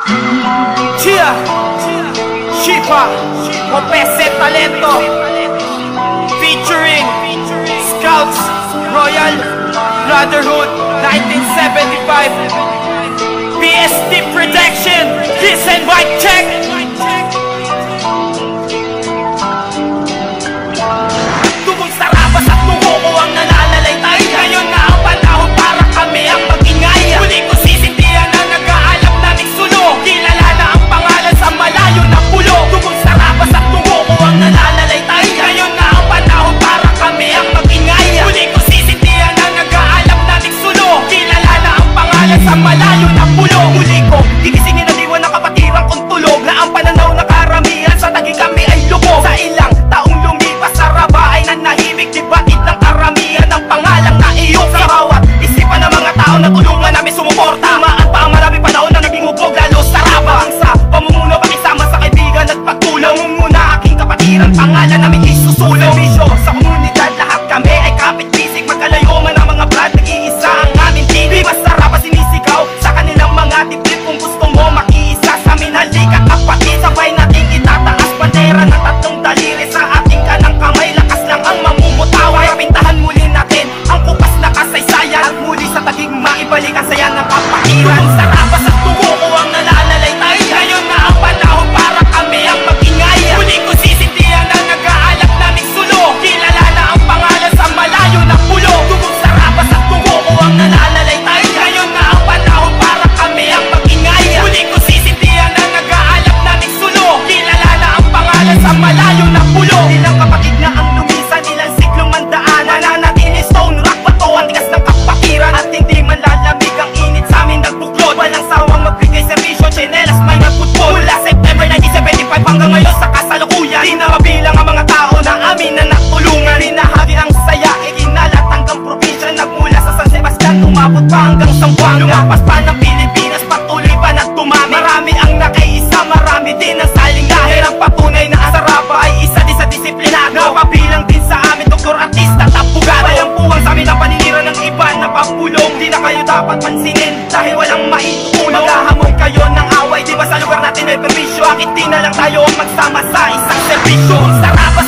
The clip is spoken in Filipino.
Chia Shipa Mopese Talento featuring Scouts Royal Brotherhood 1975 PST Production. Listen, mic check. Tugong sarabas at tungo ko ang nalalalaytay. Ngayon na ang panahon para kami ang mag-ingay. Huli ko sisindihan na nag-aalap naming sulo. Kilala na ang pangalan sa malayo na pulo. Tugong sarabas at tungo ko ang nalalalaytay. Ngayon na ang panahon para kami ang mag-ingay. Huli ko sisindihan na nag-aalap naming sulo. Kilala na ang pangalan sa malayo na pulo. Huli ko gigisingin na diwan ng kapatiran kong tulog. Na ang pananaw na karamihan sa taging kami ay lubog. Sa ilang taong lumipas sa raba ay nanahimik. Di batid ng karamihan ng pangalang na iyong sa bawat isipan ng mga tao na tulungan namin sumuporta. Tumaan pa ang maraming panahon na naging hubog lalo sa raba. Ang sa pamumuno pakisama sa kaibigan at pagtulong. Muna aking kapatiran pangalan namin isusulong. Bisyo sa komunidad lahat kami ay kapit-bisig. Magkalayo man ang mga brad nag-iisa ang aming team. Di basta raba sinisigaw sa kanilang mga tiplip. Kung gusto mo makiisa sa amin halika kapatid. Sabay nating itataas bandera ng tatlong daliri. Sa ating kanang kamay lakas lang ang mamumutawa. Pintahan muli natin ang kupas na kasaysayan. At muli sa tagig maibalik ang saya ng kapatiran. Tugong sarabas at tungo ko ang nalalalaytay. Ngayon na ang panahon para kami ang mag-ingay. Huli ko sisindihan na nag-aalap naming sulo. Kilala na ang pangalan sa malayo na pulo. Tugong sarabas at tungo ko ang nalalalaytay. Ngayon na ang panahon para kami ang mag-ingay. Huli ko sisindihan na nag-aalap naming sulo. Kilala na ang pangalan sa malayo na pulo. Ilang kapatid na ang lumisan, ilang siklong mandaan. Nananatili stone rock bato ang tigas ng kapatiran. At hindi man lalamig ang init sa amin nagbuklod. Walang sawang magbigay serbisyo, tsinelas may nagputpol. Mula September 1975 hanggang ngayon sa kasalukuyan. Di na mabilang ang mga tao na amin na natulungan. Rinahagi ang saya, ikinalat hanggang probinsya. Nagmula sa San Sebastian, umabot pa hanggang Zamboanga. Lumapas pa ng Pilipinas, patuloy pa na tumami. Marami ang nakaisa, marami din ang saling lahir. Ang patunay na ang sarapa ay isa din sa disiplinado. Napabilang din sa amin, doktor, artista, tapugan. Walang puwang sa amin ang paninira ng iba na papulong. Di na kayo dapat pansinin dahil walang maitulong. Maghahamon kayo ng away, di ba sa lugar natin may permisyo? Bakit di na lang tayo magsama sa isang serbisyo? Sarabas